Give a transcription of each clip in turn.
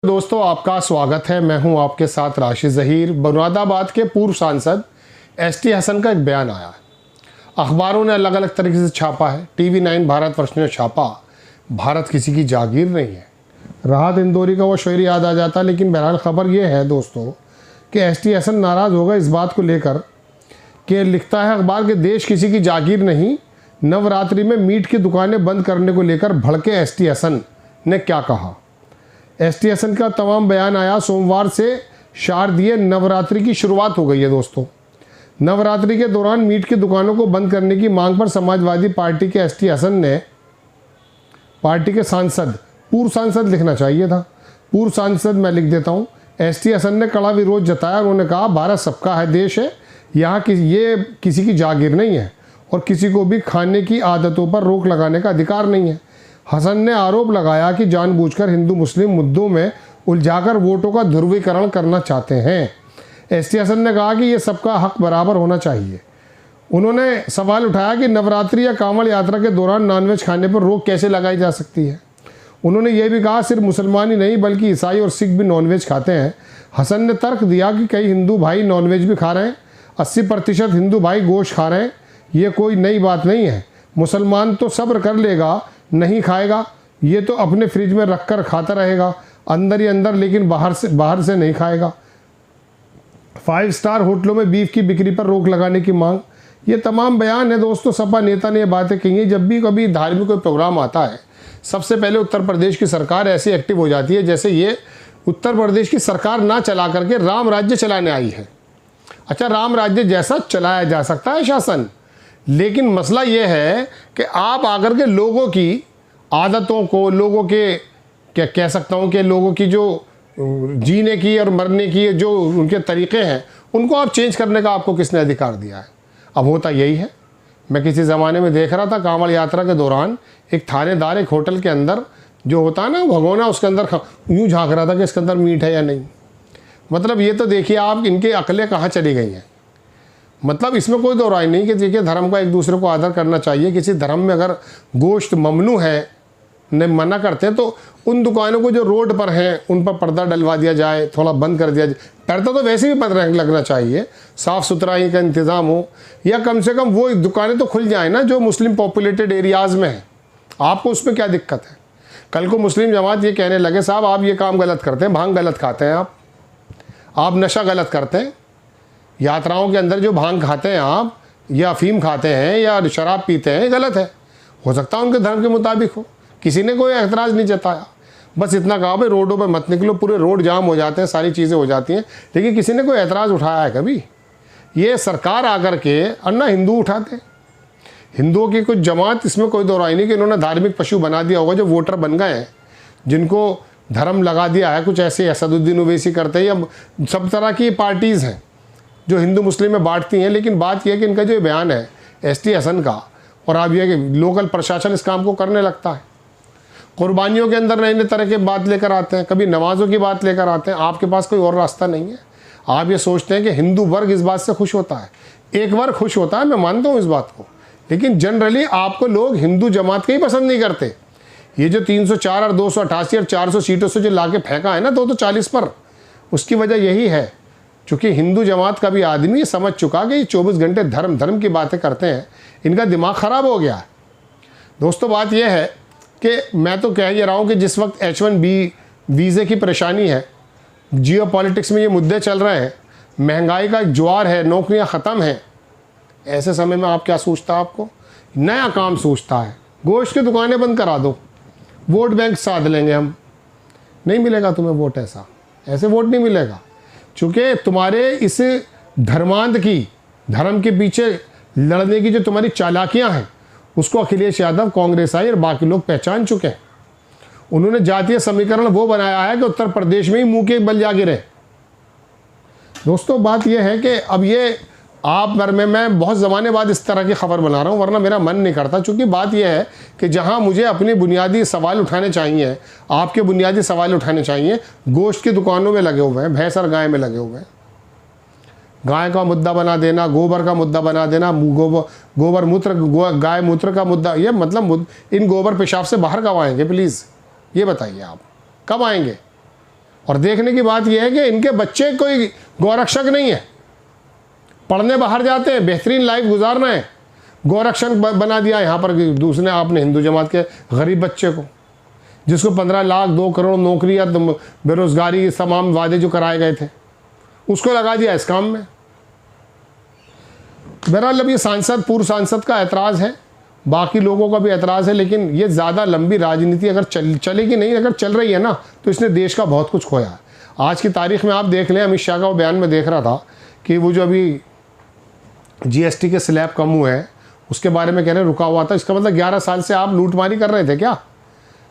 दोस्तों, आपका स्वागत है। मैं हूं आपके साथ राशिद ज़हीर। मुरादाबाद के पूर्व सांसद एसटी हसन का एक बयान आया है। अखबारों ने अलग अलग तरीके से छापा है। टीवी 9 भारतवर्ष ने छापा, भारत किसी की जागीर नहीं है। राहत इंदौरी का वो शेर याद आ जाता, लेकिन बहरहाल खबर ये है दोस्तों कि एसटी हसन नाराज़ होगा इस बात को लेकर कि लिखता है अखबार के देश किसी की जागीर नहीं, नवरात्रि में मीट की दुकानें बंद करने को लेकर भड़के एसटी हसन ने क्या कहा। एसटी हसन का तमाम बयान आया। सोमवार से शारदीय नवरात्रि की शुरुआत हो गई है दोस्तों। नवरात्रि के दौरान मीट की दुकानों को बंद करने की मांग पर समाजवादी पार्टी के एसटी हसन ने पार्टी के सांसद, पूर्व सांसद लिखना चाहिए था, पूर्व सांसद मैं लिख देता हूँ, एसटी हसन ने कड़ा विरोध जताया। उन्होंने कहा भारत सबका है देश है, यहाँ ये किसी की जागीर नहीं है और किसी को भी खाने की आदतों पर रोक लगाने का अधिकार नहीं है। हसन ने आरोप लगाया कि जानबूझकर हिंदू मुस्लिम मुद्दों में उलझाकर वोटों का ध्रुवीकरण करना चाहते हैं। एसटी हसन ने कहा कि ये सबका हक बराबर होना चाहिए। उन्होंने सवाल उठाया कि नवरात्रि या कांवड़ यात्रा के दौरान नॉनवेज खाने पर रोक कैसे लगाई जा सकती है। उन्होंने ये भी कहा सिर्फ मुसलमान ही नहीं बल्कि ईसाई और सिख भी नॉनवेज खाते हैं। हसन ने तर्क दिया कि कई हिंदू भाई नॉनवेज भी खा रहे हैं, 80% हिंदू भाई गोश्त खा रहे हैं। ये कोई नई बात नहीं है। मुसलमान तो सब्र कर लेगा, नहीं खाएगा, ये तो अपने फ्रिज में रख कर खाता रहेगा अंदर ही अंदर, लेकिन बाहर से नहीं खाएगा। 5 स्टार होटलों में बीफ की बिक्री पर रोक लगाने की मांग, ये तमाम बयान है दोस्तों। सपा नेता ने ये बातें कही हैं। जब भी कभी धार्मिक कोई प्रोग्राम आता है, सबसे पहले उत्तर प्रदेश की सरकार ऐसी एक्टिव हो जाती है जैसे ये उत्तर प्रदेश की सरकार ना चला करके राम राज्य चलाने आई है। अच्छा, राम राज्य जैसा चलाया जा सकता है शासन, लेकिन मसला ये है कि आप आकर के लोगों की आदतों को, लोगों के क्या कह सकता हूँ कि लोगों की जो जीने की और मरने की जो उनके तरीक़े हैं, उनको आप चेंज करने का आपको किसने अधिकार दिया है। अब होता यही है। मैं किसी ज़माने में देख रहा था कांवड़ यात्रा के दौरान एक थानेदार एक होटल के अंदर जो होता है ना भगोना, उसके अंदर यूँ झाँक रहा था कि इसके अंदर मीट है या नहीं। मतलब ये तो देखिए आप, इनकी अकलें कहाँ चली गई हैं। मतलब इसमें कोई दो राय नहीं कि देखिए धर्म का एक दूसरे को आदर करना चाहिए। किसी धर्म में अगर गोश्त ममनू है, ने मना करते हैं, तो उन दुकानों को जो रोड पर हैं उन पर पर्दा डलवा दिया जाए, थोड़ा बंद कर दिया जाए। पर्दा तो वैसे भी पर्दा लगना चाहिए, साफ़ सुथराई का इंतज़ाम हो, या कम से कम वो दुकानें तो खुल जाए ना जो मुस्लिम पॉपुलेटेड एरियाज़ में हैं। आपको उसमें क्या दिक्कत है। कल को मुस्लिम जमात ये कहने लगे साहब आप ये काम गलत करते हैं, भांग गलत खाते हैं, आप नशा गलत करते हैं, यात्राओं के अंदर जो भांग खाते हैं आप, या अफीम खाते हैं या शराब पीते हैं, गलत है। हो सकता है उनके धर्म के मुताबिक हो, किसी ने कोई एतराज़ नहीं जताया। बस इतना कहा भाई रोडों पर मत निकलो, पूरे रोड जाम हो जाते हैं, सारी चीज़ें हो जाती हैं, लेकिन किसी ने कोई एतराज़ उठाया है कभी। ये सरकार आकर के अन्ना हिंदू उठाते, हिंदुओं की कुछ जमात, इसमें कोई दो राय नहीं कि इन्होंने धार्मिक पशु बना दिया होगा जो वोटर बन गए हैं, जिनको धर्म लगा दिया है। कुछ ऐसे असदुद्दीन ओवैसी करते हैं, या सब तरह की पार्टीज़ हैं जो हिंदू मुस्लिम में बांटती हैं। लेकिन बात यह है कि इनका जो बयान है एसटी हसन का, और आप ये कि लोकल प्रशासन इस काम को करने लगता है। कुर्बानियों के अंदर नए नए तरह के बात लेकर आते हैं, कभी नमाज़ों की बात लेकर आते हैं। आपके पास कोई और रास्ता नहीं है। आप ये सोचते हैं कि हिंदू वर्ग इस बात से खुश होता है। एक वर्ग खुश होता है, मैं मानता हूँ इस बात को, लेकिन जनरली आपको लोग हिंदू जमात के ही पसंद नहीं करते। ये जो 304 और 288 और 400 सीटों से जो ला के फेंका है ना 240 पर, उसकी वजह यही है चूँकि हिंदू जमात का भी आदमी समझ चुका कि ये 24 घंटे धर्म की बातें करते हैं, इनका दिमाग ख़राब हो गया है। दोस्तों बात यह है कि मैं तो कह ही रहा हूँ कि जिस वक्त H1B वीज़े की परेशानी है, जियो पॉलिटिक्स में ये मुद्दे चल रहे हैं, महंगाई का ज्वार है, नौकरियाँ ख़त्म हैं, ऐसे समय में आप क्या सोचता है, आपको नया काम सोचता है। गोश्त की दुकानें बंद करा दो, वोट बैंक साध लेंगे हम। नहीं मिलेगा तुम्हें वोट, ऐसे वोट नहीं मिलेगा, चूँकि तुम्हारे इस धर्मांध की, धर्म के पीछे लड़ने की जो तुम्हारी चालाकियां हैं, उसको अखिलेश यादव, कांग्रेस आई और बाकी लोग पहचान चुके हैं। उन्होंने जातीय समीकरण वो बनाया है कि उत्तर प्रदेश में ही मुंह के बल जा गिरे। दोस्तों बात यह है कि अब ये आप पर मैं बहुत ज़माने बाद इस तरह की खबर बना रहा हूँ, वरना मेरा मन नहीं करता। चूँकि बात यह है कि जहाँ मुझे अपने बुनियादी सवाल उठाने चाहिए, आपके बुनियादी सवाल उठाने चाहिए, गोश्त की दुकानों में लगे हुए हैं, भैंस और गाय में लगे हुए हैं। गाय का मुद्दा बना देना, गोबर का मुद्दा बना देना, गोबर मूत्र, गाय मूत्र का मुद्दा, ये मतलब इन गोबर पेशाब से बाहर कब आएंगे प्लीज़ ये बताइए आप, कब आएंगे। और देखने की बात यह है कि इनके बच्चे कोई गौरक्षक नहीं है, पढ़ने बाहर जाते हैं, बेहतरीन लाइफ गुजारना है, गौरक्षक बना दिया यहाँ पर दूसरे आपने हिंदू जमात के गरीब बच्चे को, जिसको 15 लाख 2 करोड़ नौकरी या बेरोजगारी तमाम वादे जो कराए गए थे उसको लगा दिया इस काम में। बहरहाल अब ये सांसद, पूर्व सांसद का एतराज़ है, बाकी लोगों का भी एतराज़ है, लेकिन ये ज़्यादा लंबी राजनीति अगर चलेगी नहीं, अगर चल रही है ना तो इसने देश का बहुत कुछ खोया है। आज की तारीख में आप देख लें, अमित शाह का वो बयान में देख रहा था कि वो जो अभी GST के स्लैब कम हुए हैं उसके बारे में कह रहे हैं रुका हुआ था। इसका मतलब 11 साल से आप लूटमारी कर रहे थे क्या?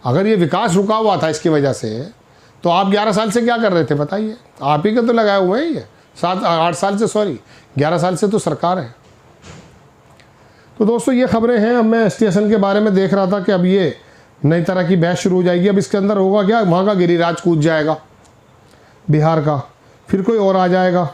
अगर ये विकास रुका हुआ था इसकी वजह से, तो आप 11 साल से क्या कर रहे थे बताइए? आप ही के तो लगाए हुए हैं ये 8 साल से, सॉरी 11 साल से तो सरकार है। तो दोस्तों ये खबरें हैं। अब मैं ST हसन के बारे में देख रहा था कि अब ये नई तरह की बहस शुरू हो जाएगी। अब इसके अंदर होगा क्या, वहाँ का गिरिराज कूद जाएगा बिहार का, फिर कोई और आ जाएगा।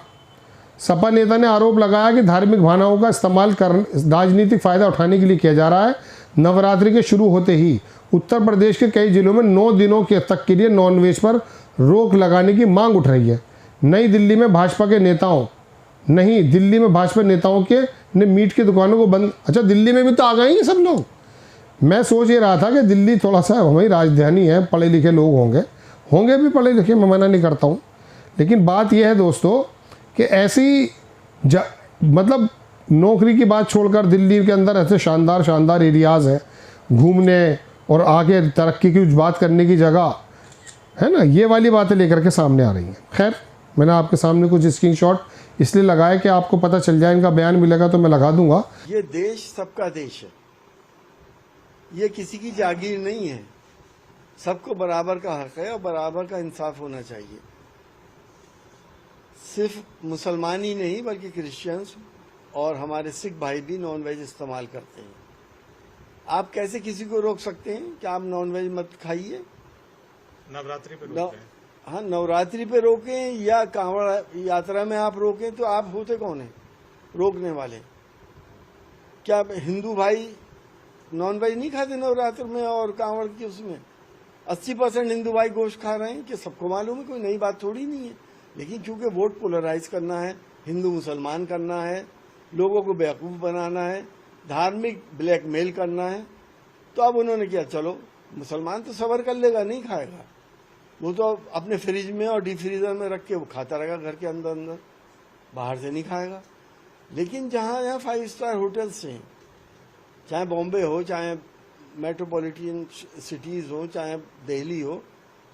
सपा नेता ने आरोप लगाया कि धार्मिक भावनाओं का इस्तेमाल कर राजनीतिक फ़ायदा उठाने के लिए किया जा रहा है। नवरात्रि के शुरू होते ही उत्तर प्रदेश के कई जिलों में 9 दिनों के तक के लिए नॉनवेज पर रोक लगाने की मांग उठ रही है। नई दिल्ली में भाजपा नेताओं के ने मीट की दुकानों को बंद, अच्छा दिल्ली में भी तो आ गए हैं सब लोग। मैं सोच ये रहा था कि दिल्ली थोड़ा सा हमारी राजधानी है, पढ़े लिखे लोग होंगे भी पढ़े लिखे, मैं मना नहीं करता हूँ, लेकिन बात यह है दोस्तों कि ऐसी मतलब नौकरी की बात छोड़कर दिल्ली के अंदर ऐसे शानदार एरियाज़ हैं घूमने और आगे तरक्की की बात करने की जगह है ना, ये वाली बातें लेकर के सामने आ रही हैं। खैर मैंने आपके सामने कुछ स्क्रीनशॉट इसलिए लगाया कि आपको पता चल जाए, इनका बयान मिलेगा तो मैं लगा दूंगा। ये देश सबका देश है, ये किसी की जागीर नहीं है, सबको बराबर का हक है और बराबर का इंसाफ होना चाहिए। सिर्फ मुसलमान ही नहीं बल्कि क्रिश्चियंस और हमारे सिख भाई भी नॉनवेज इस्तेमाल करते हैं। आप कैसे किसी को रोक सकते हैं कि आप नॉनवेज मत खाइए? नवरात्रि पे रोकते हैं। हाँ, नवरात्रि पे रोकें या कांवड़ यात्रा में आप रोकें, तो आप होते कौन हैं रोकने वाले? क्या हिंदू भाई नॉनवेज नहीं खाते नवरात्र में और कांवड़ की उसमें? 80% हिंदू भाई गोश्त खा रहे हैं, कि सबको मालूम है, कोई नई बात थोड़ी नहीं है। लेकिन चूंकि वोट पोलराइज करना है, हिंदू मुसलमान करना है, लोगों को बेवकूफ़ बनाना है, धार्मिक ब्लैकमेल करना है, तो अब उन्होंने किया, चलो मुसलमान तो सबर कर लेगा, नहीं खाएगा, वो तो अपने फ्रिज में और डीप फ्रीजर में रख के वो खाता रहेगा घर के अंदर, बाहर से नहीं खाएगा। लेकिन जहाँ यहाँ 5 स्टार होटल्स हैं, चाहे बॉम्बे हो, चाहे मेट्रोपॉलिटन सिटीज़ हो, चाहे दिल्ली हो,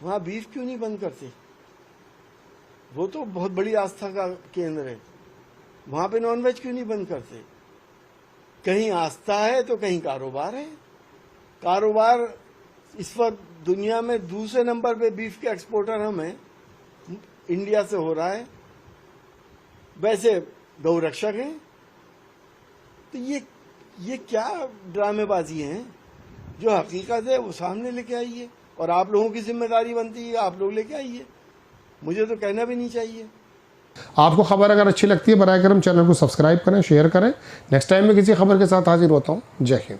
वहाँ बीफ क्यों नहीं बंद करते? वो तो बहुत बड़ी आस्था का केंद्र है, वहाँ पे नॉनवेज क्यों नहीं बंद करते? कहीं आस्था है तो कहीं कारोबार है। कारोबार इस वक्त दुनिया में दूसरे नंबर पे बीफ के एक्सपोर्टर हम हैं, इंडिया से हो रहा है। वैसे गौरक्षक हैं, तो ये क्या ड्रामेबाजी हैं? जो हकीकत है वो सामने लेके आइए, और आप लोगों की जिम्मेदारी बनती है, आप लोग लेके आइए, मुझे तो कहना भी नहीं चाहिए। आपको खबर अगर अच्छी लगती है बराए करम चैनल को सब्सक्राइब करें, शेयर करें। नेक्स्ट टाइम मैं किसी खबर के साथ हाजिर होता हूँ। जय हिंद।